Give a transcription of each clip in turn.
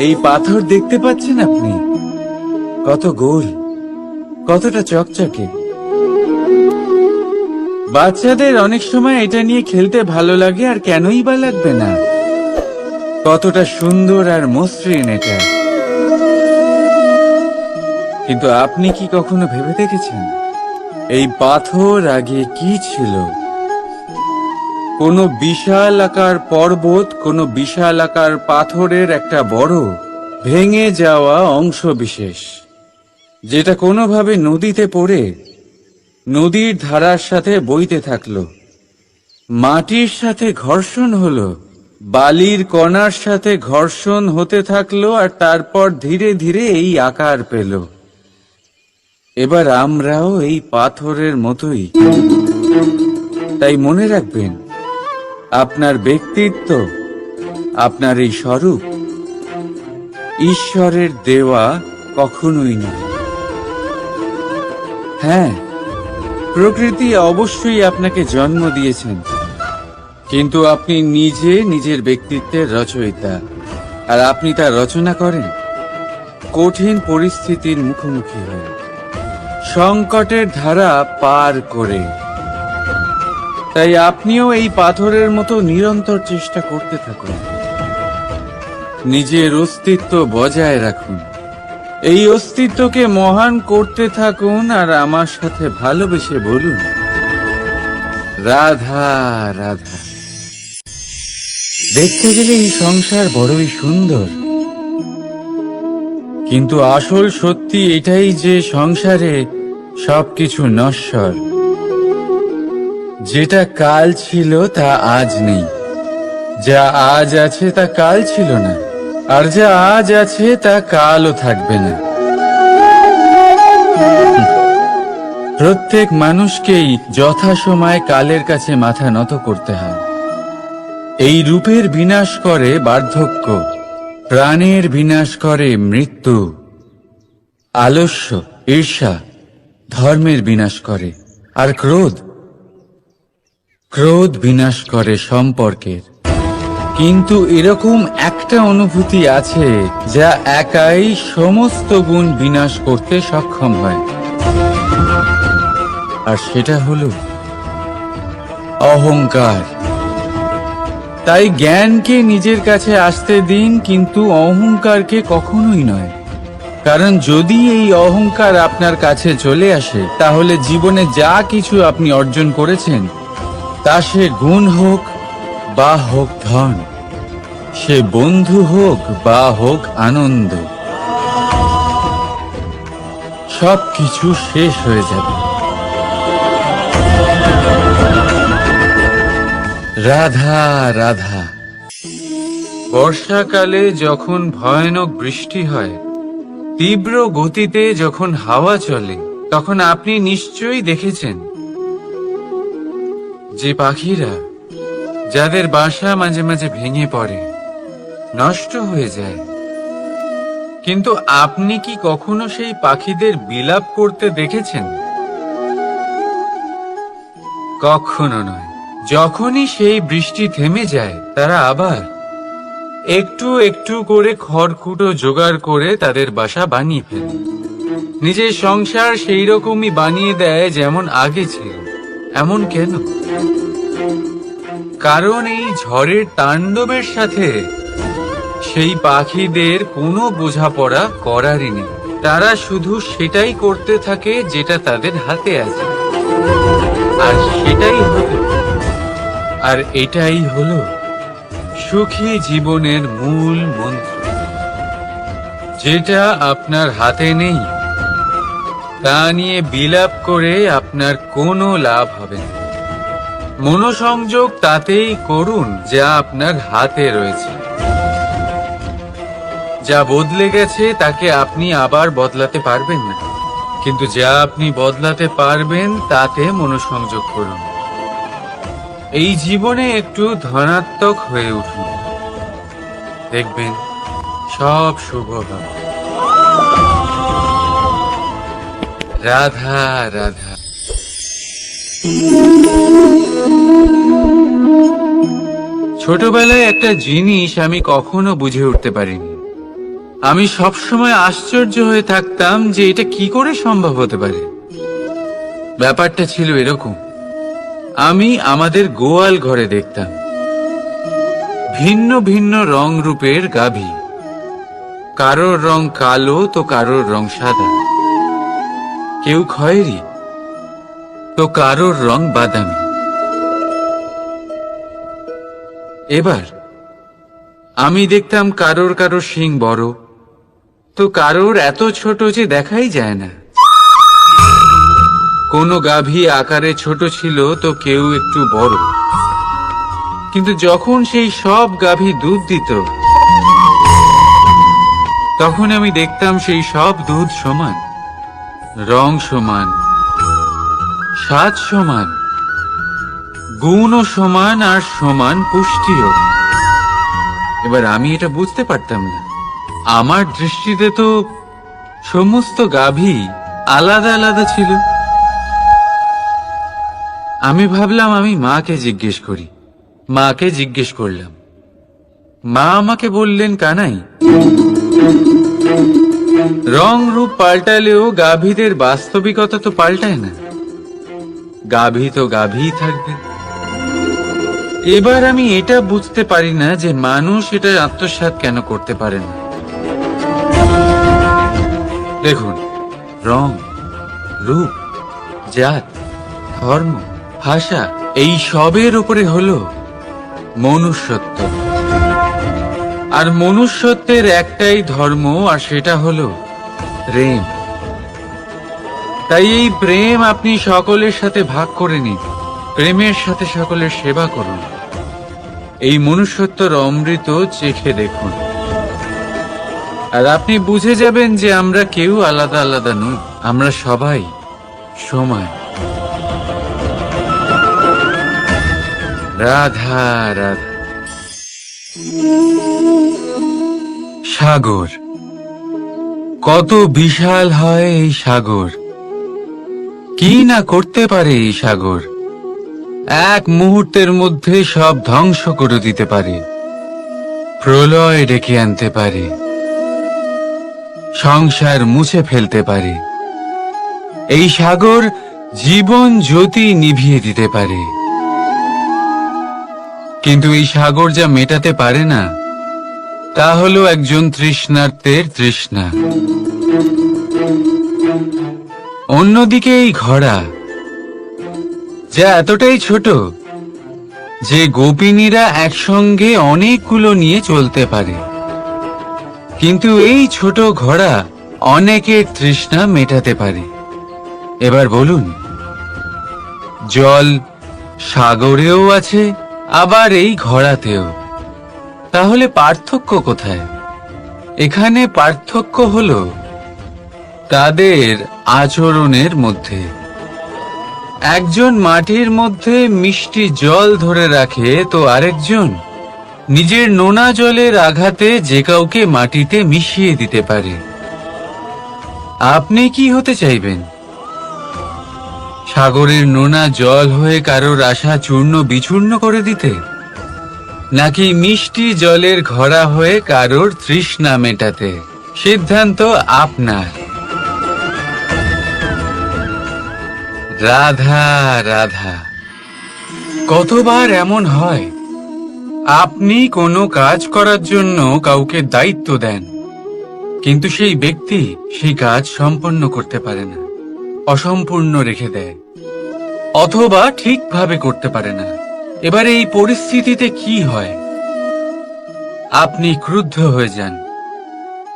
এই পাথর দেখতে পাচ্ছেন আপনি? কত গোল, কতটা চকচকে। বাচ্চাদের অনেক সময় এটা নিয়ে খেলতে ভালো লাগে, আর কেনই বা লাগবে না। কতটা সুন্দর আর মসৃণ এটা। কিন্তু আপনি কি কখনো ভেবে দেখেছেন এই পাথর আগে কি ছিল? কোনো বিশাল আকার পর্বত, কোনো বিশাল আকার পাথরের একটা বড় ভেঙে যাওয়া অংশ বিশেষ, যেটা কোনোভাবে নদীতে পড়ে নদীর ধারার সাথে বইতে থাকলো, মাটির সাথে ঘর্ষণ হলো, বালির কণার সাথে ঘর্ষণ হতে থাকলো, আর তারপর ধীরে ধীরে এই আকার পেল। এবার আমরাও এই পাথরের মতোই। তাই মনে রাখবেন, আপনার ব্যক্তিত্ব, আপনার এই স্বরূপ ঈশ্বরের দেওয়া কখনোই নয়। হ্যাঁ, প্রকৃতি অবশ্যই আপনাকে জন্ম দিয়েছেন, কিন্তু আপনি নিজে নিজের ব্যক্তিত্বের রচয়িতা। আর আপনি তা রচনা করেন কঠিন পরিস্থিতির মুখোমুখি হয়ে, সংকটের ধারা পার করে। তাই আপনিও এই পাথরের মতো নিরন্তর চেষ্টা করতে থাকুন, নিজের অস্তিত্ব বজায় রাখুন, এই অস্তিত্বকে মহান করতে থাকুন, আর আমার সাথে ভালোবেসে বলুন, রাধা রাধা। দেখতে গেলে এই সংসার বড়ই সুন্দর, কিন্তু আসল সত্যি এটাই যে সংসারে সবকিছু নশ্বর। যেটা কাল ছিল তা আজ নেই, যা আজ আছে তা কাল ছিল না, আর যা আজ আছে তা কালও থাকবে না। প্রত্যেক মানুষকেই যথাসময়ে কালের কাছে মাথা নত করতে হয়। এই রূপের বিনাশ করে বার্ধক্য, প্রাণের বিনাশ করে মৃত্যু, আলস্য, ঈর্ষা ধর্মের বিনাশ করে, আর ক্রোধ বিনাশ করে সম্পর্কের। কিন্তু এরকম একটা অনুভূতি আছে যা একাই সমস্ত গুণ বিনাশ করতে সক্ষম হয়, আর সেটা হলো অহংকার। তাই জ্ঞানকে নিজের কাছে আসতে দিন, কিন্তু অহংকারকে কখনোই নয়। কারণ যদি এই অহংকার আপনার কাছে চলে আসে, তাহলে জীবনে যা কিছু আপনি অর্জন করেছেন, তা সে গুণ হোক বা হোক ধন, সে বন্ধু হোক বা হোক আনন্দ, সবকিছু শেষ হয়ে যাবে। রাধা রাধা। বর্ষাকালে যখন ভয়ানক বৃষ্টি হয়, তীব্র গতিতে যখন হাওয়া চলে, তখন আপনি নিশ্চয়ই দেখেছেন যে পাখিরা, যাদের বাসা মাঝে মাঝে ভেঙে পড়ে, নষ্ট হয়ে যায়। কিন্তু আপনি কি কখনো সেই পাখিদের বিলাপ করতে দেখেছেন? কখনো নয়। যখনই সেই বৃষ্টি থেমে যায়, তারা আবার একটু একটু করে খড়কুটো জোগাড় করে তাদের বাসা বানিয়ে ফেলে। নিজের সংসার সেই রকমই বানিয়ে দেয় যেমন আগে ছিল। এমন কেন? কারণ এই ঝড়ের তাণ্ডবের সাথে সেই পাখিদের কোনো বোঝাপড়া করারই নেই। তারা শুধু সেটাই করতে থাকে যেটা তাদের হাতে আছে, আর এটাই হলো সুখী জীবনের মূল মন্ত্র। যেটা আপনার হাতে নেই, তা নিয়ে বিলাপ করে আপনার কোনো লাভ হবে না। মনোসংযোগ তাতেই করুন যা আপনার হাতে রয়েছে। যা বদলে গেছে তাকে আপনি আবার বদলাতে পারবেন না, কিন্তু যা আপনি বদলাতে পারবেন তাতে মনোসংযোগ করুন। এই জীবনে একটু ধনাত্মক হয়ে উঠুন, দেখবেন সব শুভ হবে। রাধা রাধা। ছোটবেলায় একটা জিনিস আমি কখনো বুঝে উঠতে পারিনি, আমি সবসময় আশ্চর্য হয়ে থাকতাম যে এটা কি করে সম্ভব হতে পারে। ব্যাপারটা ছিল এরকম, আমি আমাদের গোয়াল ঘরে দেখতাম ভিন্ন ভিন্ন রং রূপের গাভী, কারোর রং কালো তো কারোর রং সাদা, কেউ খয়েরি তো কারোর রং বাদামি। এবার আমি দেখতাম কারোর কারোর শিং বড় তো কারোর এত ছোট যে দেখাই যায় না। কোনো গাভী আকারে ছোট ছিল তো কেউ একটু বড়, কিন্তু যখন সেই সব গাভী দুধ দিত তখন আমি দেখতাম সেই সব দুধ সমান, রং সমান, স্বাদ সমান, গুণও সমান, আর সমান পুষ্টিও। এবার আমি এটা বুঝতে পারতাম না। আমার দৃষ্টিতে তো সমস্ত গাভী আলাদা আলাদা ছিল। আমি ভাবলাম আমি মাকে জিজ্ঞেস করি। মাকে জিজ্ঞেস করলাম। মা আমাকে বললেন, কানাই, রং রূপ পাল্টালেও গাভীদের বাস্তবিকতা তো পাল্টায় না, গাভী তো গাভীই থাকবে। এবার আমি এটা বুঝতে পারি না যে মানুষ এটা আত্মসাৎ কেন করতে পারে না। দেখুন, রং, রূপ, জাত, ধর্ম, ভাষা, এই সবের উপরে হলো মনুষ্যত্ব। আর মনুষ্যত্বের একটাই ধর্ম, আর সেটা হলো প্রেম। তাই এই প্রেম আপনি সকলের সাথে ভাগ করে নিন, প্রেমের সাথে সকলের সেবা করুন। এই মনুষ্যত্বর অমৃত চেখে দেখুন, আর আপনি বুঝে যাবেন যে আমরা কেউ আলাদা আলাদা নই, আমরা সবাই সমান। রাধা রাধা। সাগর, কত বিশাল হয় এই সাগর! কি না করতে পারে এই সাগর! এক মুহূর্তের মধ্যে সব ধ্বংস করে দিতে পারে, প্রলয় ডেকে আনতে পারে, সংসার মুছে ফেলতে পারে। এই সাগর জীবন জ্যোতি নিভিয়ে দিতে পারে। কিন্তু এই সাগর যা মেটাতে পারে না তা হলো একজন তৃষ্ণার্তের তৃষ্ণা। অন্যদিকে এই ঘোড়া, যা এতটাই ছোট যে গোপিনীরা একসঙ্গে অনেকগুলো নিয়ে চলতে পারে, কিন্তু এই ছোট ঘোড়া অনেকের তৃষ্ণা মেটাতে পারে। এবার বলুন, জল সাগরেও আছে, আবার এই ঘোড়াতেও। তাহলে পার্থক্য কোথায়? এখানে পার্থক্য হলো তাদের আচরণের মধ্যে। একজন মাটির মধ্যে মিষ্টি জল ধরে রাখে, তো আরেকজন নিজের নোনা জলের আঘাতে যে কাউকে মাটিতে মিশিয়ে দিতে পারে। আপনি কি হতে চাইবেন? সাগরের নোনা জল হয়ে কারোর আশা চূর্ণ বিচূর্ণ করে দিতে, নাকি মিষ্টি জলের ঘোড়া হয়ে কারোর তৃষ্ণা মেটাতে? সিদ্ধান্ত আপনার। রাধা রাধা। কতবার এমন হয়, আপনি কোনো কাজ করার জন্য কাউকে দায়িত্ব দেন, কিন্তু সেই ব্যক্তি সেই কাজ সম্পন্ন করতে পারে না, অসম্পূর্ণ রেখে দেয়, অথবা ঠিকভাবে করতে পারে না। এবার এই পরিস্থিতিতে কি হয়? আপনি ক্রুদ্ধ হয়ে যান,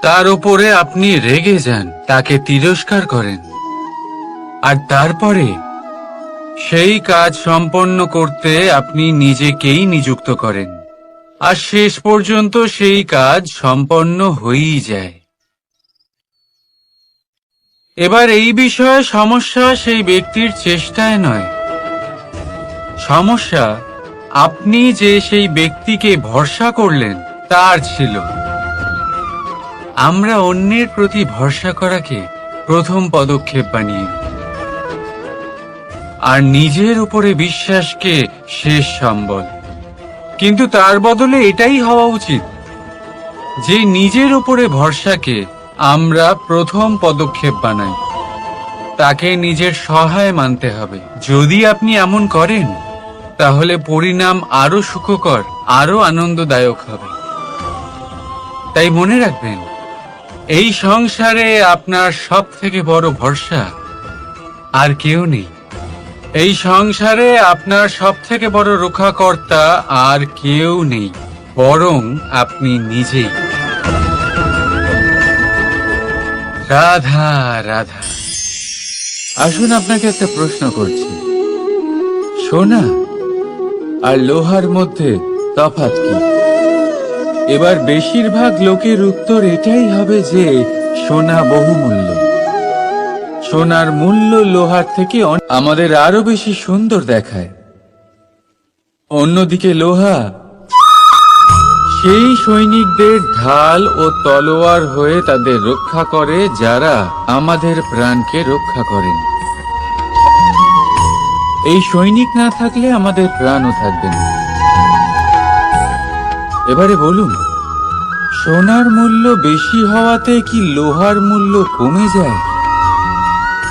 তার উপরে আপনি রেগে যান, তাকে তিরস্কার করেন, আর তারপরে সেই কাজ সম্পন্ন করতে আপনি নিজেকেই নিযুক্ত করেন, আর শেষ পর্যন্ত সেই কাজ সম্পন্ন হয়েই যায়। এবার এই বিষয়ে সমস্যা সেই ব্যক্তির চেষ্টায় নয়, সমস্যা আপনি যে সেই ব্যক্তিকে ভরসা করলেন তার ছিল। আমরা অন্যের প্রতি ভরসা করাকে প্রথম পদক্ষেপ বানিয়ে, আর নিজের উপরে বিশ্বাসকে শেষ সম্বল। কিন্তু তার বদলে এটাই হওয়া উচিত, যে নিজের উপরে ভরসাকে আমরা প্রথম পদক্ষেপ বানাই, তাকে নিজের সহায় মানতে হবে। যদি আপনি এমন করেন, তাহলে পরিণাম আরো সুখকর, আরো আনন্দদায়ক হবে। তাই মনে রাখবেন, এই সংসারে আপনার সব থেকে বড় ভরসা আর কেউ নেই। এই সংসারে আপনার সব থেকে বড় রক্ষাকর্তা আর কেউ নেই, বরং আপনি নিজেই। রাধা রাধা। আসুন আপনাকে একটা প্রশ্ন করছি, সোনা আর লোহার মধ্যে তফাৎ কি? এবার বেশিরভাগ লোকের উত্তর এটাই হবে যে সোনা বহুমূল্য। সোনার মূল্য লোহার থেকে আমাদের আরো বেশি সুন্দর দেখায়। অন্যদিকে লোহা সেই সৈনিকদের ঢাল ও তলোয়ার হয়ে তাদের রক্ষা করে, যারা আমাদের প্রাণকে রক্ষা করেন। এই সৈনিক না থাকলে আমাদের প্রাণও থাকবে না। এবারে বলুন, সোনার মূল্য বেশি হওয়াতে কি লোহার মূল্য কমে যায়?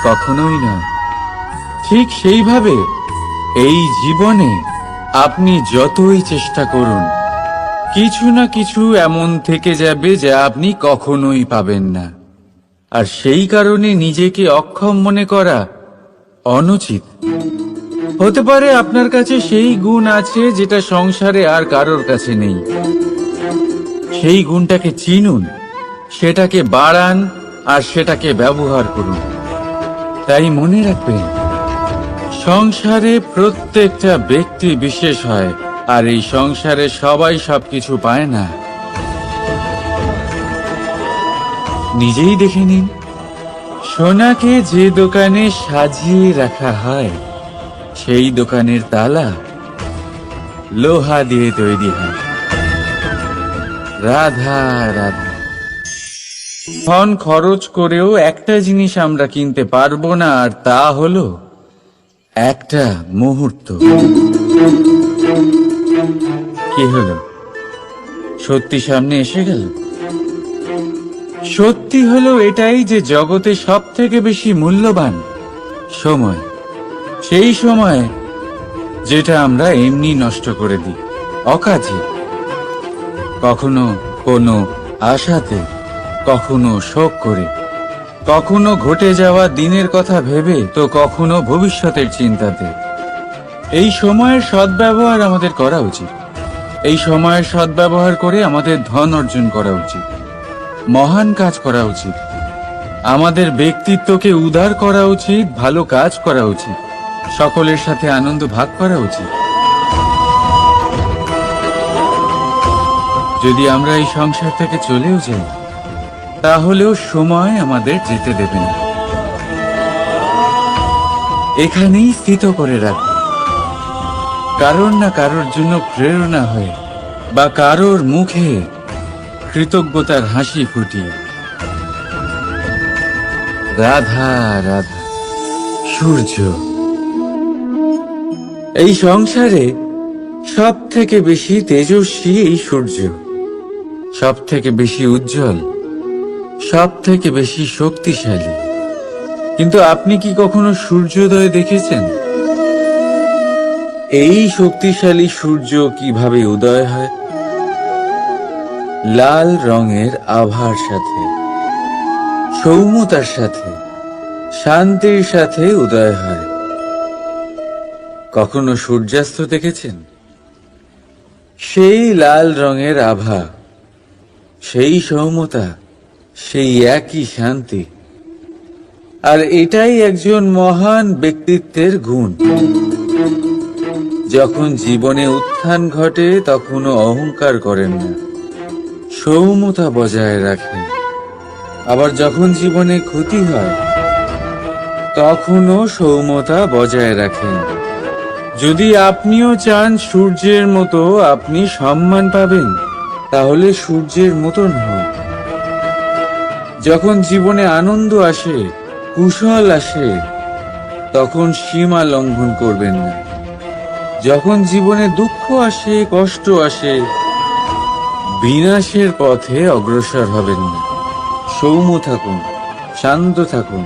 কখনোই না। ঠিক সেইভাবে এই জীবনে আপনি যতই চেষ্টা করুন, কিছু না কিছু এমন থেকে যাবে যা আপনি কখনোই পাবেন না। আর সেই কারণে নিজেকে অক্ষম মনে করা অনুচিত। হতে পারে আপনার কাছে সেই গুণ আছে যেটা সংসারে আর কারোর কাছে নেই। সেই গুণটাকে চিনুন, সেটাকে বাড়ান আর সেটাকে ব্যবহার করুন। তাই মনে রাখবেন, সংসারে প্রত্যেকটা ব্যক্তি বিশেষ হয়, আর এই সংসারে সবাই সবকিছু পায় না। নিজেই দেখে নিন, সোনাকে যে দোকানে সাজিয়ে রাখা হয়, সেই দোকানের তালা লোহা দিয়ে তৈরি হয়। রাধা রাধা। ধন খরচ করেও একটা জিনিস আমরা কিনতে পারবো না, আর তা হলো একটা মুহূর্ত। কি হলো? সত্যি সামনে এসে গেল? সত্যি হলো এটাই যে জগতে সব থেকে বেশি মূল্যবান সময়। সেই সময় যেটা আমরা এমনি নষ্ট করে দিই, অকাজে, কখনো কোনো আশাতে, কখনো শোক করে, কখনো ঘটে যাওয়া দিনের কথা ভেবে, তো কখনো ভবিষ্যতের চিন্তাতে। এই সময়ের সদ্ব্যবহার আমাদের করা উচিত। এই সময়ের সদ্ব্যবহার করে আমাদের ধন অর্জন করা উচিত, মহান কাজ করা উচিত, আমাদের ব্যক্তিত্বকে উদার করা উচিত, ভালো কাজ করা উচিত, সকলের সাথে আনন্দ ভাগ করা উচিত। যদি আমরা এই সংসার থেকে চলেও যাই, তাহলেও সময় আমাদের যেতে দেবে না। এখানেই স্থিত করে রাখবে, কারোর না কারোর জন্য প্রেরণা হয়ে, বা কারোর মুখে কৃতজ্ঞতার হাসি ফুটিয়ে। রাধা রাধা। সূর্য। এই সংসারে সব থেকে বেশি তেজস্বী এই সূর্য, সব থেকে বেশি উজ্জ্বল, সব থেকে বেশি শক্তিশালী। কিন্তু আপনি কি কখনো সূর্যোদয় দেখেছেন? এই শক্তিশালী সূর্য কিভাবে উদয় হয়? লাল রঙের আভার সাথে, সৌম্যতার সাথে, শান্তির সাথে উদয় হয়। কখনো সূর্যাস্ত দেখেছেন? সেই লাল রঙের আভা, সেই সৌম্যতা, সেই একই শান্তি। আর এটাই একজন মহান ব্যক্তিত্বের গুণ। যখন জীবনে উত্থান ঘটে, তখনও অহংকার করেন না, সৌম্যতা বজায় রাখেন। আবার যখন জীবনে ক্ষতি হয়, তখনও সৌম্যতা বজায় রাখেন। যদি আপনিও চান সূর্যের মতো আপনি সম্মান পাবেন, তাহলে সূর্যের মতন হন। যখন জীবনে আনন্দ আসে, কুশল আসে, তখন সীমা লঙ্ঘন করবেন না। যখন জীবনে দুঃখ আসে, কষ্ট আসে, বিনাশের পথে অগ্রসর হবেন না। সৌম্য থাকুন, শান্ত থাকুন,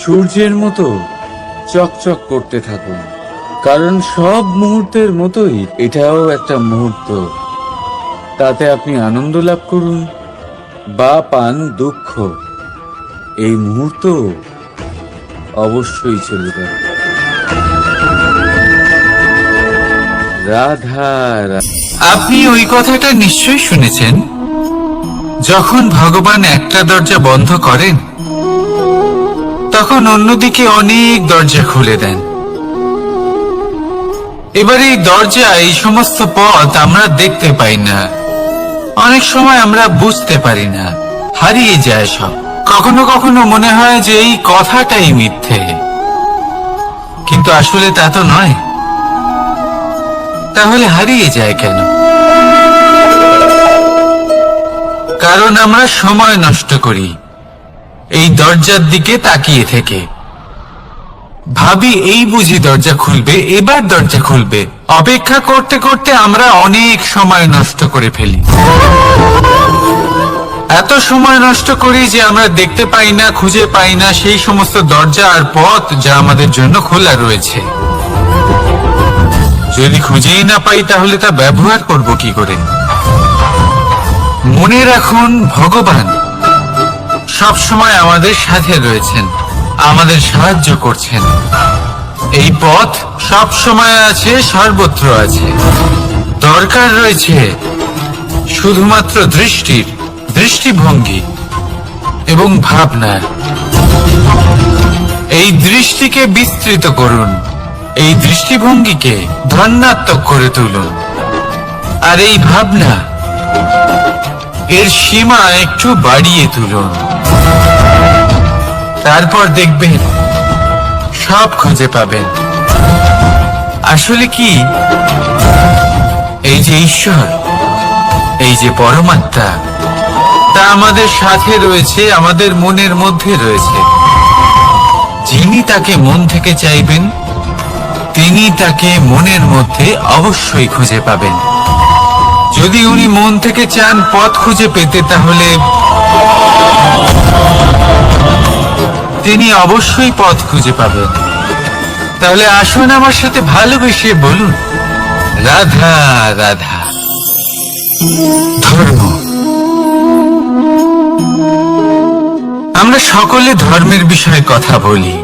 সূর্যের মতো চকচক করতে থাকুন, কারণ সব মুহূর্তের মতোই এটাও একটা মুহূর্ত। তাতে আপনি আনন্দ লাভ করুন বা পান দুঃখ, এই মুহূর্ত অবশ্যই চলে যাবে। রাধা রাধা। আপনি ওই কথাটা নিশ্চয়ই শুনেছেন, যখন ভগবান একটা দরজা বন্ধ করেন তখন অন্যদিকে অনেক দরজা খুলে দেন। এবার এই দরজা, এই সমস্ত পথ আমরা দেখতে পাই না, অনেক সময় আমরা বুঝতে পারি না, হারিয়ে যায় সব। কখনো কখনো মনে হয় যে এই কথাটাই মিথ্যে, কিন্তু আসলে তা তো নয়। তাহলে হারিয়ে যায় কেন? কারণ আমরা সময় নষ্ট করি এই দরজার দিকে তাকিয়ে থেকে। ভাবি এই বুঝি দরজা খুলবে, এবার দরজা খুলবে। অপেক্ষা করতে করতে আমরা অনেক সময় নষ্ট করে ফেলি। এত সময় নষ্ট করি যে আমরা দেখতে পাই না, খুঁজে পাই না সেই সমস্ত দরজা আর পথ যা আমাদের জন্য খোলা রয়েছে। যদি খুঁজেই না পাই তাহলে তা ব্যবহার করব কি করে? মনে রাখুন, ভগবান সব সময় আমাদের সাথে রয়েছেন, আমাদের সাহায্য করছেন। এই পথ সব সময় আছে, সর্বত্র আছে। দরকার রয়েছে শুধুমাত্র দৃষ্টির, দৃষ্টিভঙ্গি এবং ভাবনার। এই দৃষ্টিকে বিস্তৃত করুন, এই দৃষ্টিভঙ্গিকে ধন্যাত্মক করে তুলুন, আর এই ভাবনা, এর সীমা একটু বাড়িয়ে তুলুন। তারপর দেখবেন সব খুঁজে পাবেন। আসলে কি, এই যে ঈশ্বর, এই যে পরমাত্মা, তা আমাদের সাথে রয়েছে, আমাদের মনের মধ্যে রয়েছে। যিনি তাকে মন থেকে চাইবেন তিনি তাকে মনের মধ্যে অবশ্যই খুঁজে পাবেন। যদি উনি মন থেকে চান পথ খুঁজে পেতে, তাহলে তিনি অবশ্যই পথ খুঁজে পাবেন। তাহলে আসুন আমার সাথে ভালোবেসে বলুন, রাধা রাধা। ধর্ম। আমরা সকলে ধর্মের বিষয়ে কথা বলি,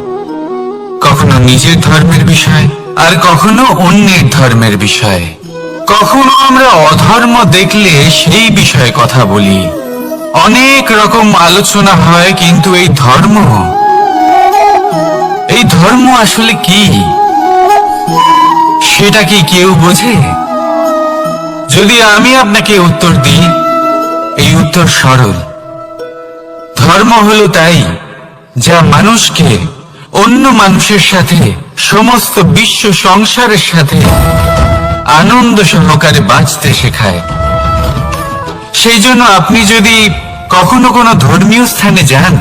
কখনো নিজের ধর্মের বিষয়, আর কখনো অন্যের ধর্মের বিষয়ে। কখনো আমরা অধর্ম দেখলে সেই বিষয়ে কথা বলি। অনেক রকম আলোচনা হয়, কিন্তু এই ধর্ম আসলে কি, সেটা কি কেউ বোঝে? যদি আমি আপনাকে উত্তর দিই, এই উত্তর সরল। ধর্ম হলো তাই যা মানুষকে অন্য মানুষের সাথে, সমস্ত বিশ্ব সংসারের সাথে আনন্দ সহকারে বাঁচতে শেখায়। সেই জন্য আপনি যদি কখনো কোনো ধর্মীয় স্থানে যান,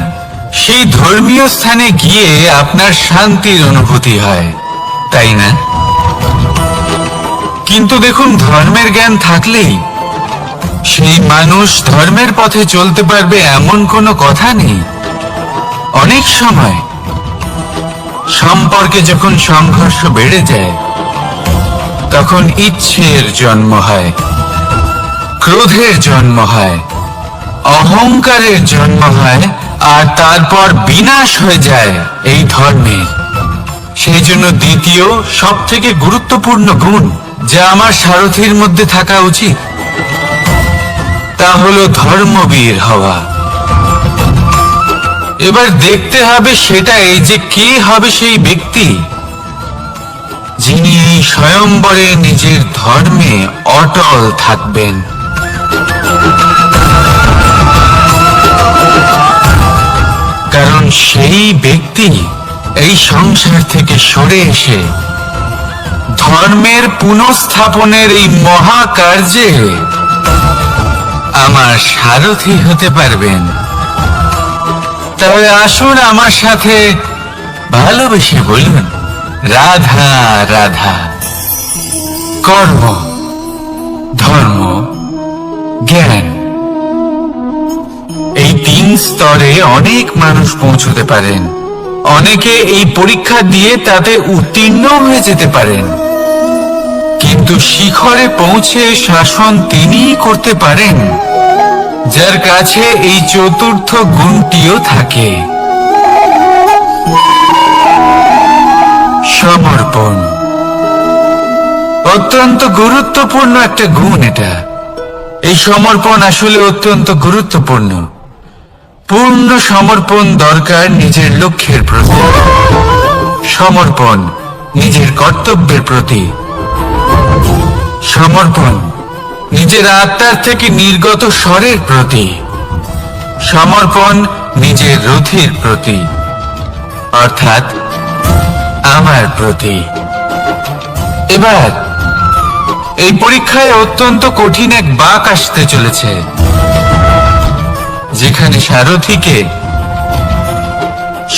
সেই ধর্মীয় স্থানে গিয়ে আপনার শান্তির অনুভূতি হয়, তাই না? কিন্তু দেখুন, ধর্মের জ্ঞান থাকলেই সেই মানুষ ধর্মের পথে চলতে পারবে এমন কোনো কথা নেই। অনেক সময় সম্পর্কে যখন সংঘর্ষ বেড়ে যায়, তখন ইচ্ছের জন্ম হয়, ক্রোধের জন্ম হয়, অহংকারের জন্ম হয়, আর তারপর বিনাশ হয়ে যায় এই ধর্মের। সেই জন্য দ্বিতীয় সব থেকে গুরুত্বপূর্ণ গুণ যা আমার সারথীর মধ্যে থাকা উচিত, তা হলো ধর্মবীর হওয়া। এবার দেখতে হবে সেটাই যে কে হবে সেই ব্যক্তি যিনি এই স্বয়ম্বরে নিজের ধর্মে অটল থাকবেন। কারণ সেই ব্যক্তি এই সংসার থেকে সরে এসে ধর্মের পুনঃস্থাপনের এই মহাকার্যে আমার সারথি হতে পারবেন। তাহলে আসুন আমার সাথে ভালোবেসে বলুন, রাধা রাধা। কর্ম, ধর্ম, জ্ঞান। এই 3 স্তরে অনেক মানুষ পৌঁছতে পারেন। অনেকে এই পরীক্ষা দিয়ে তাতে উত্তীর্ণ হয়ে যেতে পারেন, কিন্তু শিখরে পৌঁছে শাসন তিনিই করতে পারেন যার কাছে এই চতুর্থ গুণটিও থাকে, সমর্পণ। অত্যন্ত গুরুত্বপূর্ণ একটা গুণ এটা। এই সমর্পণ আসলে অত্যন্ত গুরুত্বপূর্ণ। পূর্ণ সমর্পণ দরকার নিজের লক্ষ্যের প্রতি, সমর্পণ নিজের কর্তব্যের প্রতি, সমর্পণ নিজের আত্মার থেকে নির্গত স্বরের প্রতি, সমর্পণ নিজের রথের প্রতি, অর্থাৎ আমার প্রতি। এবার এই পরীক্ষায় অত্যন্ত কঠিন এক বাঁক আসতে চলেছে, যেখানে সারথীকে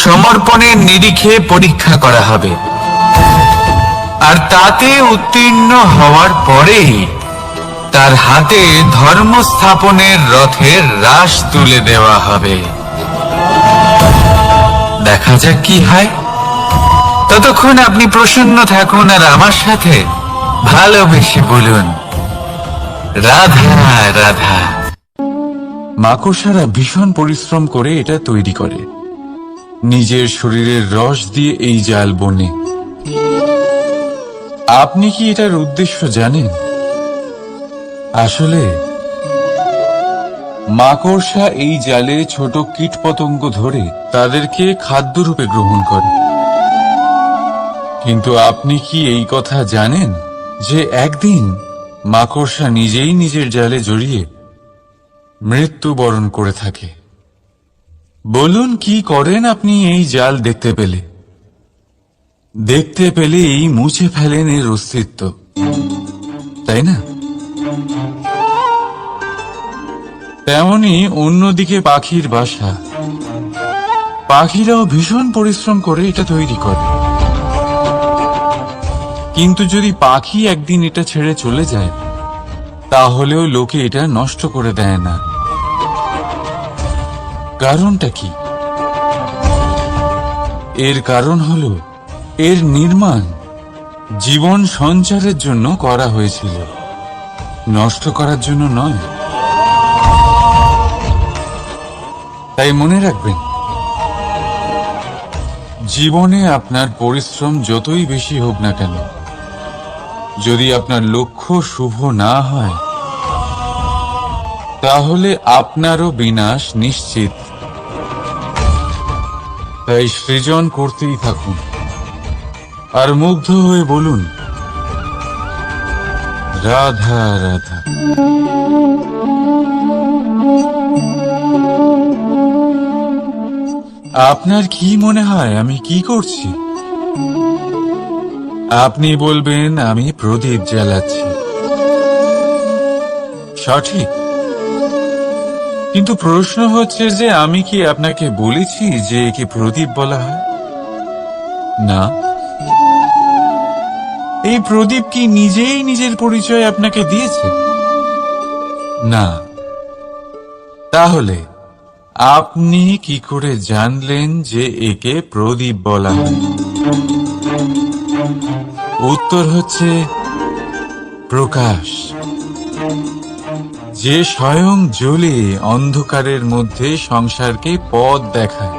সমর্পণের নিরিখে পরীক্ষা করা হবে, আর তাতে উত্তীর্ণ হওয়ার পরেই তার হাতে ধর্ম স্থাপনের রথের রাশ তুলে দেওয়া হবে। দেখা যাক কি হয়। ততক্ষণ আপনি প্রসন্ন থাকুন আর আমার সাথে ভালোবেসে বলুন, রাধা রাধা। মাকড়সারা ভীষণ পরিশ্রম করে এটা তৈরি করে, নিজের শরীরের রস দিয়ে এই জাল বনে। আপনি কি এটার উদ্দেশ্য জানেন? আসলে মাকড়সা এই জালে ছোট কীটপতঙ্গ ধরে তাদেরকে খাদ্যরূপে গ্রহণ করে। কিন্তু আপনি কি এই কথা জানেন যে একদিন মাকড়সা নিজেই নিজের জালে জড়িয়ে মৃত্যুবরণ করে থাকে? বলুন, কি করেন আপনি এই জাল দেখতে পেলে? দেখতে পেলেই মুছে ফেলেন এর অস্তিত্ব, তাই না? তেমনি অন্যদিকে পাখির বাসা, পাখিরাও ভীষণ পরিশ্রম করে এটা তৈরি করে। কিন্তু যদি পাখি একদিন এটা ছেড়ে চলে যায়, তাহলেও লোকে এটা নষ্ট করে দেয় না। কারণটা কি? এর কারণ হলো এর নির্মাণ জীবন সঞ্চারের জন্য করা হয়েছিল, নষ্ট করার জন্য নয়। তাই মনে রাখবেন, জীবনে আপনার পরিশ্রম যতই বেশি হোক না কেন, যদি আপনার লক্ষ্য শুভ না হয়, তাহলে আপনারও বিনাশ নিশ্চিত। তাই সৃজন করতেই থাকুন আর মুগ্ধ হয়ে বলুন, রাধা রাধা। আপনার কি মনে হয় আমি কি করছি? আপনি বলবেন আমি প্রদীপ জ্বালাচ্ছি। সঠিক, কিন্তু প্রশ্ন হচ্ছে যে আমি কি আপনাকে বলেছি যে একে প্রদীপ বলা হয়? না। এই প্রদীপ কি নিজেই নিজের পরিচয় আপনাকে দিয়েছে? না। তাহলে আপনি কি করে জানলেন যে একে প্রদীপ বলা হয়? উত্তর হচ্ছে প্রকাশ, যে স্বয়ং জ্বলে অন্ধকারের মধ্যে সংসারকে পথ দেখায়,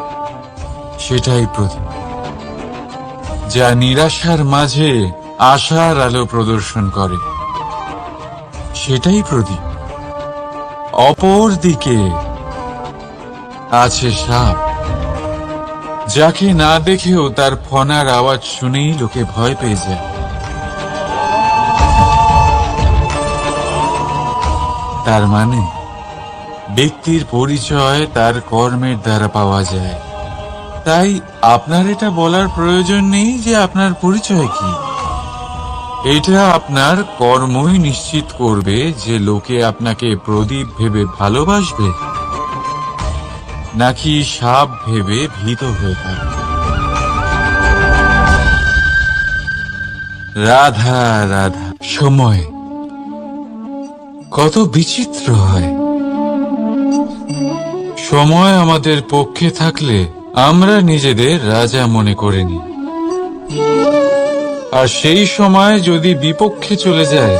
সেটাই প্রদীপ। যা নিরাশার মাঝে আশার আলো প্রদর্শন করে, সেটাই প্রদীপ। অপর দিকে আছে সাপ, যাকে না দেখেও তার ফনার আওয়াজ শুনেই লোকে ভয় পেয়ে যায়। তার মানে ব্যক্তির পরিচয় তার কর্মের দ্বারা পাওয়া যায়। তাই আপনার এটা বলার প্রয়োজন নেই যে আপনার পরিচয় কি। এটা আপনার কর্মই নিশ্চিত করবে যে লোকে আপনাকে প্রদীপ ভেবে ভালোবাসবে নাকি সাপ ভেবে ভীত হয়ে থাকবে। রাধা রাধা। সময় কত বিচিত্র হয়। সময় আমাদের পক্ষে থাকলে আমরা নিজেদের রাজা মনে করে নিই, আর সেই সময় যদি বিপক্ষে চলে যায়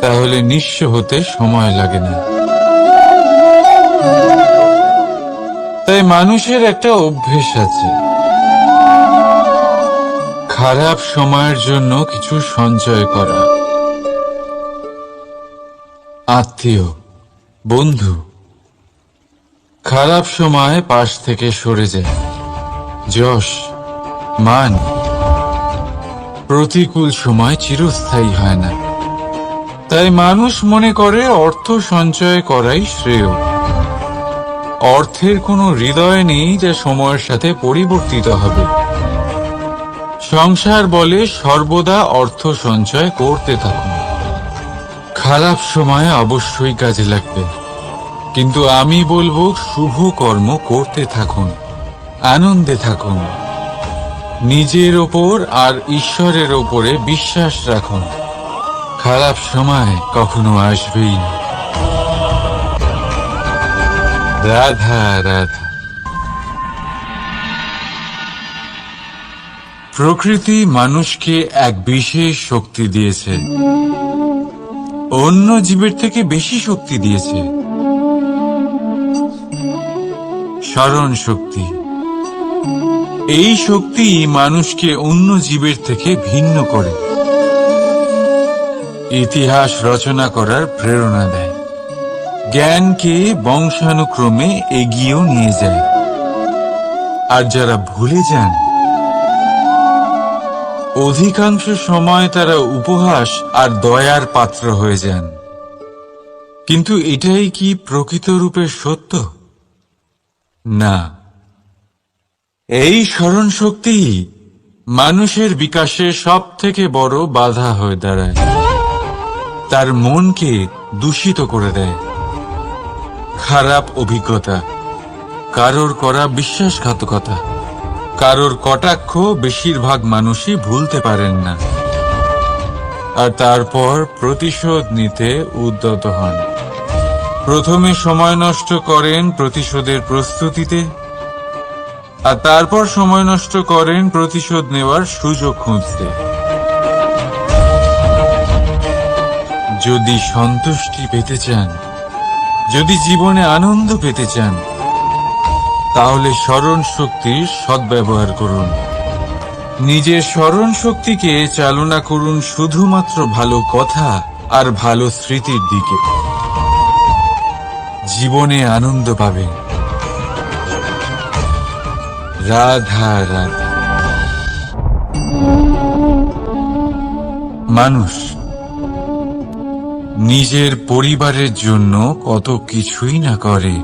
তাহলে নিঃস্ব হতে সময় লাগে না। তাই মানুষের একটা অভ্যেস আছে, খারাপ সময়ের জন্য কিছু সঞ্চয় করা। আত্মীয়, বন্ধু খারাপ সময় পাশ থেকে সরে যায়। যশ, মান প্রতিকূল সময় চিরস্থায়ী হয় না। তাই মানুষ মনে করে অর্থ সঞ্চয় করাই শ্রেয়। অর্থের কোনো হৃদয় নেই যা সময়ের সাথে পরিবর্তিত হবে। সংসার বলে সর্বদা অর্থ সঞ্চয় করতে থাকুন। খারাপ সময় অবশ্যই কাজে লাগবে, কিন্তু আমি বলবো শুভ কর্ম করতে থাকুন, আনন্দে থাকুন, নিজের ওপর আর ঈশ্বরের ওপরে বিশ্বাস রাখুন। খারাপ সময় কখনো আসবেই না। রাধা রাধা। প্রকৃতি মানুষকে এক বিশেষ শক্তি দিয়েছে, অন্য জীবের থেকে বেশি শক্তি দিয়েছে। স্মরণ শক্তি। এই শক্তি মানুষকে অন্য জীবের থেকে ভিন্ন করে, ইতিহাস রচনা করার প্রেরণা দেয়, জ্ঞানকে বংশানুক্রমে এগিয়েও নিয়ে যায়। আর যারা ভুলে যান, অধিকাংশ সময় তারা উপহাস আর দয়ার পাত্র হয়ে যান। কিন্তু এটাই কি প্রকৃত রূপে সত্য? না। এই স্মরণ শক্তি মানুষের বিকাশে সব থেকে বড় বাধা হয়ে দাঁড়ায়, তার মনকে দূষিত করে দেয়। খারাপ অভিজ্ঞতা, কারোর করা বিশ্বাসঘাতকতা, কারোর কটাক্ষ বেশিরভাগ মানুষই ভুলতে পারেন না, আর তারপর প্রতিশোধ নিতে উদ্যত হন। প্রথমে সময় নষ্ট করেন প্রতিশোধের প্রস্তুতিতে, আর তারপর সময় নষ্ট করেন প্রতিশোধ নেওয়ার সুযোগ খুঁজতে। যদি সন্তুষ্টি পেতে চান, যদি জীবনে আনন্দ পেতে চান, তাহলে স্মরণ শক্তির সদ্ব্যবহার করুন। নিজের স্মরণ শক্তিকে চালনা করুন শুধুমাত্র ভালো কথা আর ভালো স্মৃতির দিকে। জীবনে আনন্দ পাবেন। রাধা রাধা। মানুষ নিজের পরিবারের জন্য কত কিছুই না করে,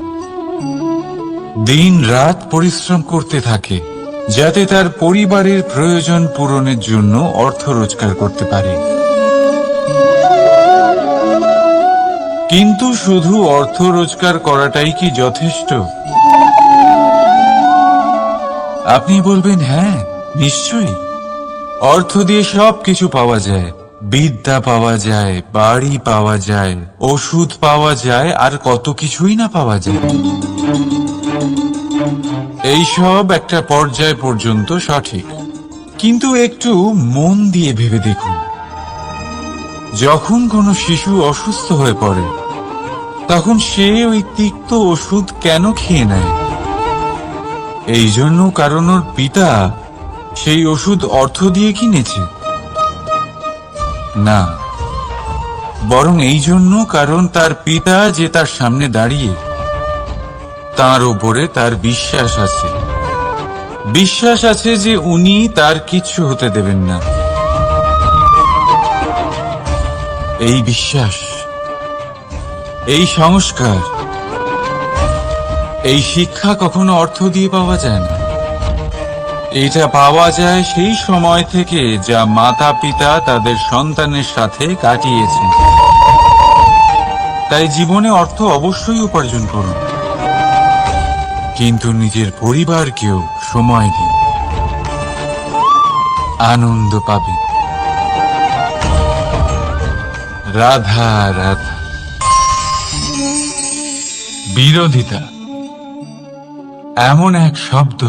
দিন রাত পরিশ্রম করতে থাকে যাতে তার পরিবারের প্রয়োজন পূরণের জন্য অর্থ রোজগার করতে পারে। কিন্তু শুধু অর্থ রোজগার করাটাই কি যথেষ্ট? আপনি বলবেন, হ্যাঁ নিশ্চয়ই, অর্থ দিয়ে সব কিছু পাওয়া যায়, বিদ্যা পাওয়া যায়, বাড়ি পাওয়া যায়, ওষুধ পাওয়া যায়, আর কত কিছুই না পাওয়া যায়। এই সব একটা পর্যায় পর্যন্ত সঠিক, কিন্তু একটু মন দিয়ে ভেবে দেখুন, যখন কোনো শিশু অসুস্থ হয়ে পড়ে তখন সে ওই তিক্ত ওষুধ কেন খেয়ে নেয়? এই জন্য কারণ ওর পিতা সেই ওষুধ অর্থ দিয়ে কিনেছে? না, বরং এই জন্য কারণ তার পিতা যে তার সামনে দাঁড়িয়ে, তার ওপরে তার বিশ্বাস আছে। বিশ্বাস আছে যে উনি তার কিচ্ছু হতে দেবেন না। এই বিশ্বাস, এই সংস্কার, এই শিক্ষা কখনো অর্থ দিয়ে পাওয়া যায় না। এটা পাওয়া যায় সেই সময় থেকে যা মাতা পিতা তাদের সন্তানের সাথে কাটিয়েছেন। তাই জীবনে অর্থ অবশ্যই উপার্জন করুন, কিন্তু নিজের পরিবারকেও সময় দিন, আনন্দ পাবেন। রাধা রাধা। বিরোধিতা এমন এক শব্দ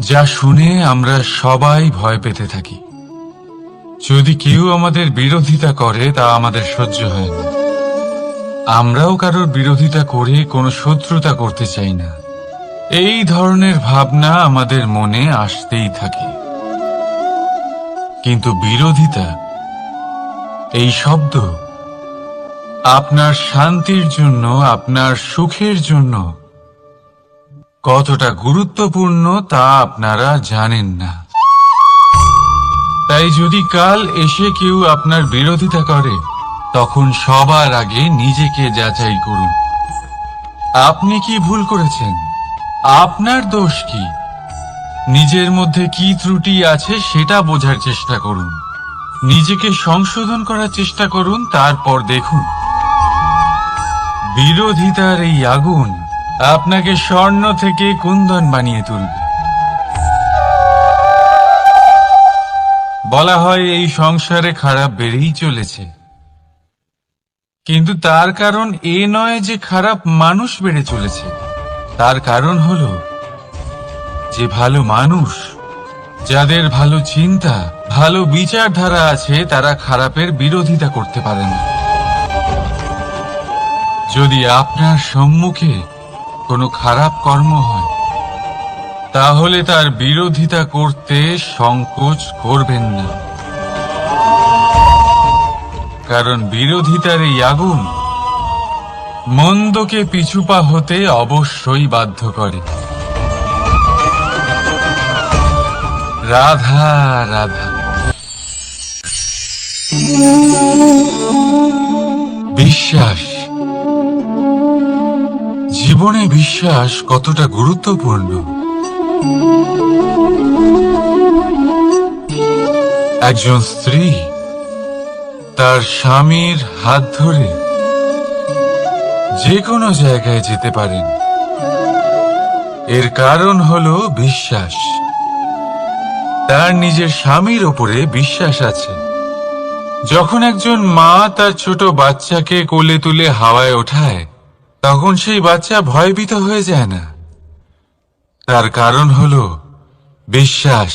যা শুনে আমরা সবাই ভয় পেতে থাকি। যদি কেউ আমাদের বিরোধিতা করে তা আমাদের সহ্য হয় না। আমরাও কারোর বিরোধিতা করে কোনো শত্রুতা করতে চাই না। এই ধরনের ভাবনা আমাদের মনে আসতেই থাকে। কিন্তু বিরোধিতা এই শব্দ আপনার শান্তির জন্য, আপনার সুখের জন্য কতটা গুরুত্বপূর্ণ তা আপনারা জানেন না। তাই যদি কাল এসে কেউ আপনার বিরোধিতা করে, তখন সবার আগে নিজেকে যাচাই করুন। আপনি কি ভুল করেছেন? আপনার দোষ কি? নিজের মধ্যে কি ত্রুটি আছে সেটা বোঝার চেষ্টা করুন। নিজেকে সংশোধন করার চেষ্টা করুন, তারপর দেখুন বিরোধিতার এই আগুন আপনাকে স্বর্ণ থেকে কুন্দন বানিয়ে তুলবে। বলা হয় এই সংসারে খারাপ বেড়েই চলেছে, কিন্তু তার কারণ এ নয় যে খারাপ মানুষ বেড়ে চলেছে। তার কারণ হলো যে ভালো মানুষ, যাদের ভালো চিন্তা, ভালো বিচারধারা আছে, তারা খারাপের বিরোধিতা করতে পারে না। যদি আপনার সম্মুখে কোনো খারাপ কর্ম হয়, তাহলে তার বিরোধিতা করতে সংকোচ করবেন না, কারণ বিরোধিতার এই আগুন মন্দকে পিছুপা হতে অবশ্যই বাধ্য করে। রাধা রাধা। বিশ্বাস, জীবনে বিশ্বাস কতটা গুরুত্বপূর্ণ। একজন স্ত্রী তার স্বামীর হাত ধরে যে কোনো জায়গায় যেতে পারেন, এর কারণ হলো বিশ্বাস। তার নিজের স্বামীর ওপরে বিশ্বাস আছে। যখন একজন মা তার ছোট বাচ্চাকে কোলে তুলে হাওয়ায় ওঠায়, তখন সেই বাচ্চা ভয়ভীত হয়ে যায় না। তার কারণ হলো বিশ্বাস।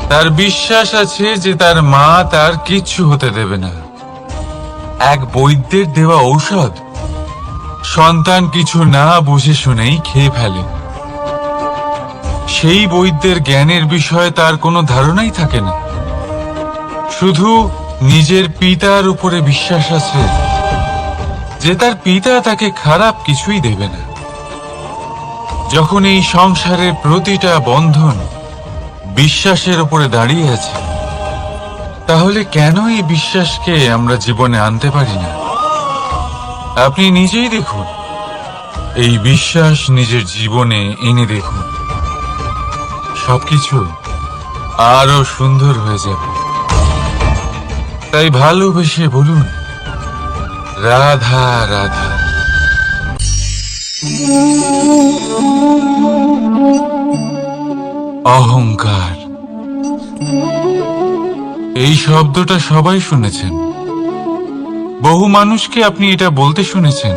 তার বিশ্বাস আছে যে তার মা তার কিচ্ছু হতে দেবে না। এক বৈদ্যের দেওয়া ঔষধ সন্তান কিছু না বুঝে শুনেই খেয়ে ফেলে। সেই বৈদ্যের জ্ঞানের বিষয়ে তার কোনো ধারণাই থাকে না। শুধু নিজের পিতার উপরে বিশ্বাস আছে যে তার পিতা তাকে খারাপ কিছুই দেবে না। যখন এই সংসারের প্রতিটা বন্ধন বিশ্বাসের উপরে দাঁড়িয়ে আছে, তাহলে কেন এই বিশ্বাসকে আমরা জীবনে আনতে পারি না? আপনি নিজেই দেখুন, এই বিশ্বাস নিজের জীবনে এনে দেখুন, সবকিছু আরো সুন্দর হয়ে যাবে। তাই ভালোবেসে বলুন, রাধা রাধা। অহংকার, এই শব্দটা সবাই শুনেছেন। বহু মানুষকে আপনি এটা বলতে শুনেছেন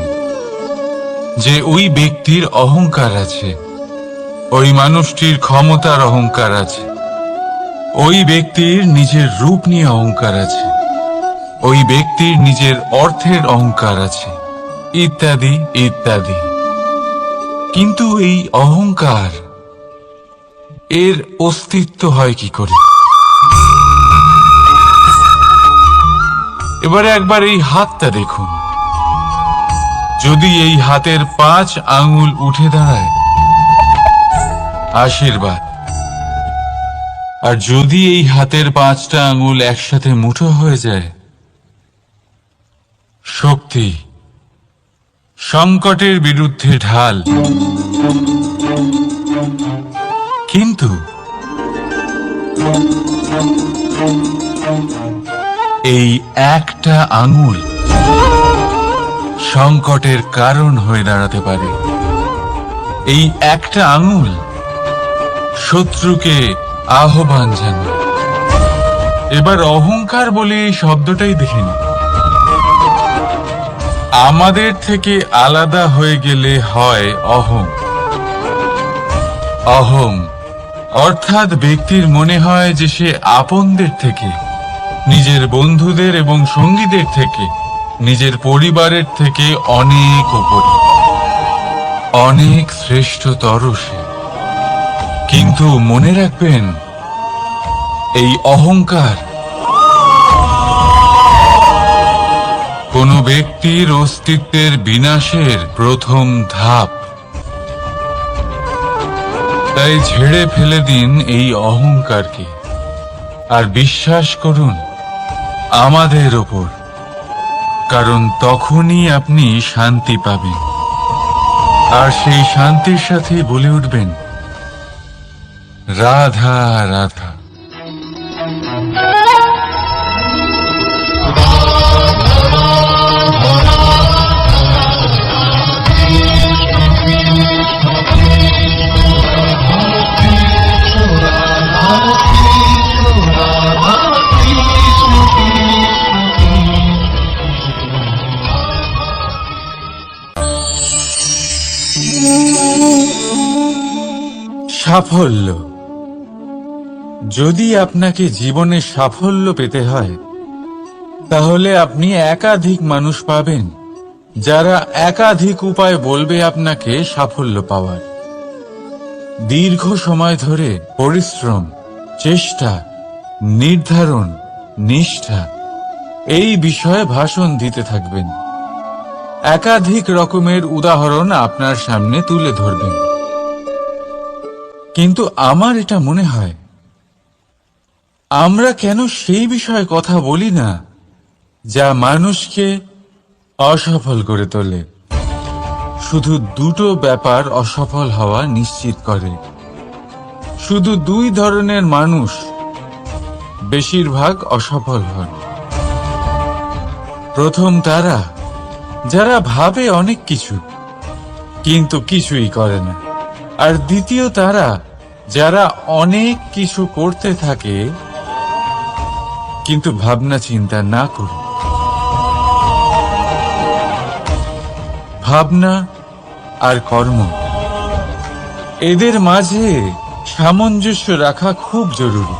যে ওই ব্যক্তির অহংকার আছে, ওই মানুষটির ক্ষমতার অহংকার আছে, ওই ব্যক্তির নিজের রূপ নিয়ে অহংকার আছে, ওই ব্যক্তির নিজের অর্থের অহংকার আছে, ইত্যাদি ইত্যাদি। কিন্তু এই অহংকার, এর অস্তিত্ব হয় কি করে? এবারে একবার এই হাতটা দেখুন। যদি এই হাতের 5 আঙ্গুল উঠে দাঁড়ায়, আশীর্বাদ। আর যদি এই হাতের 5টা আঙ্গুল একসাথে মুঠো হয়ে যায়, শক্তি, সংকটের বিরুদ্ধে ঢাল। কিন্তু এই একটা আঙুল সংকটের কারণ হয়ে দাঁড়াতে পারে। এই একটা আঙুল শত্রুকে আহ্বান জানায়। এবার অহংকার বলে এই শব্দটাই দেখে নিন। আমাদের থেকে আলাদা হয়ে গেলে হয় অহং। অহং অর্থাৎ ব্যক্তির মনে হয় যে সে আপনদের থেকে, নিজের বন্ধুদের এবং সঙ্গীদের থেকে, নিজের পরিবারের থেকে অনেক উপরে, অনেক শ্রেষ্ঠতর সে। কিন্তু মনে রাখবেন, এই অহংকার কোন ব্যক্তির অস্তিত্বের বিনাশের প্রথম ধাপ। তাই ঝেড়ে ফেলে দিন এই অহংকারকে, আর বিশ্বাস করুন আমাদের ওপর, কারণ তখনই আপনি শান্তি পাবেন। আর সেই শান্তির সাথে বলে উঠবেন, রাধা রাধা। সাফল্য। যদি আপনাকে জীবনে সাফল্য পেতে হয়, তাহলে আপনি একাধিক মানুষ পাবেন যারা একাধিক উপায় বলবে আপনাকে সাফল্য পাওয়ার। দীর্ঘ সময় ধরে পরিশ্রম, চেষ্টা, নির্ধারণ, নিষ্ঠা এই বিষয়ে ভাষণ দিতে থাকবেন। একাধিক রকমের উদাহরণ আপনার সামনে তুলে ধরবেন। কিন্তু আমার এটা মনে হয়, আমরা কেন সেই বিষয়ে কথা বলি না যা মানুষকে অসফল করে তোলে? শুধু দুটো ব্যাপার অসফল হওয়া নিশ্চিত করে। শুধু দুই ধরনের মানুষ বেশিরভাগ অসফল হন। প্রথম তারা যারা ভাবে অনেক কিছু কিন্তু কিছুই করে না। আর দ্বিতীয় তারা যারা অনেক কিছু করতে থাকে কিন্তু ভাবনা চিন্তা না করে। ভাবনা আর কর্ম, এদের মাঝে সামঞ্জস্য রাখা খুব জরুরি।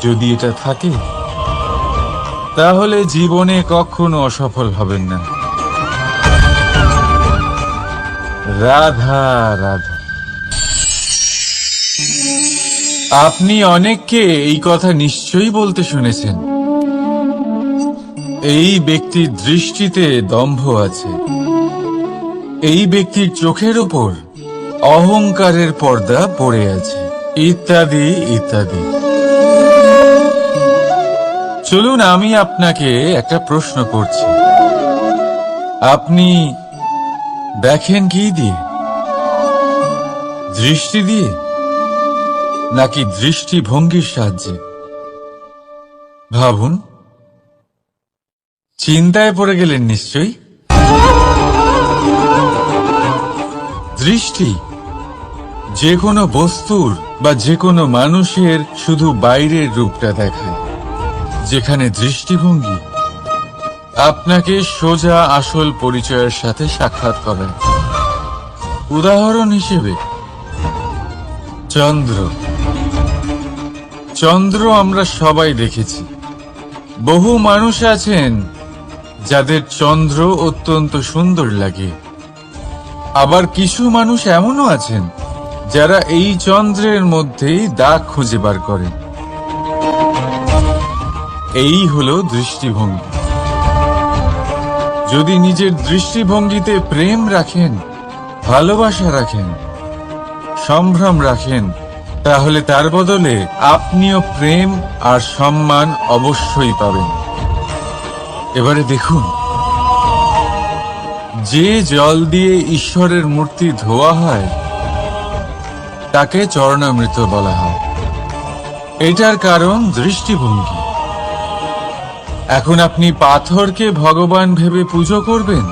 যদি এটা থাকে, তাহলে জীবনে কখনো অসফল হবেন না। রাধা রাধা। আপনি অনেককে এই কথা নিশ্চয়ই বলতে শুনেছেন, এই ব্যক্তির দৃষ্টিতে দম্ভ আছে, এই ব্যক্তির চোখের উপর অহংকারের পর্দা পড়ে আছে, ইত্যাদি ইত্যাদি। চলুন আমি আপনাকে একটা প্রশ্ন করছি। আপনি দেখেন কি দিয়ে? দৃষ্টি দিয়ে নাকি দৃষ্টিভঙ্গির সাহায্যে? ভাবুন। চিন্তায় পড়ে গেলেন নিশ্চয়ই। দৃষ্টি যে কোনো বস্তুর বা যে কোনো মানুষের শুধু বাইরের রূপটা দেখায়, যেখানে দৃষ্টিভঙ্গি আপনাকে সোজা আসল পরিচয়ের সাথে সাক্ষাৎ করায়। উদাহরণ হিসেবে চন্দ্র। চন্দ্র আমরা সবাই দেখেছি। বহু মানুষ আছেন যাদের চন্দ্র অত্যন্ত সুন্দর লাগে। আবার কিছু মানুষ এমনও আছেন যারা এই চন্দ্রের মধ্যেই দাগ খুঁজে বার করেন। এই হলো দৃষ্টিভঙ্গি। যদি নিজের দৃষ্টিভঙ্গিতে প্রেম রাখেন, ভালোবাসা রাখেন, সম্ভ্রম রাখেন, তাহলে তার বদলে আপনিও প্রেম আর সম্মান অবশ্যই পাবেন। এবারে দেখুন, যে জল দিয়ে ঈশ্বরের মূর্তি ধোয়া হয় তাকে চরণামৃত বলা হয়। এটার কারণ দৃষ্টিভঙ্গি। এখন আপনি পাথরকে ভগবান ভেবে পুজো করবেন,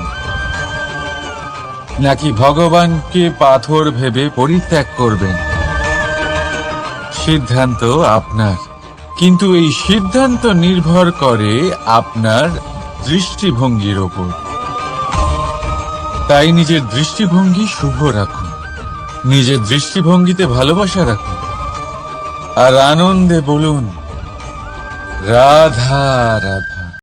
নাকি ভগবানকে পাথর ভেবে পরিত্যাগ করবেন? সিদ্ধান্ত আপনার, কিন্তু এই সিদ্ধান্ত নির্ভর করে আপনার দৃষ্টিভঙ্গির ওপর। তাই নিজের দৃষ্টিভঙ্গি শুভ রাখুন, নিজের দৃষ্টিভঙ্গিতে ভালোবাসা রাখুন, আর আনন্দে বলুন রাধা রাধা।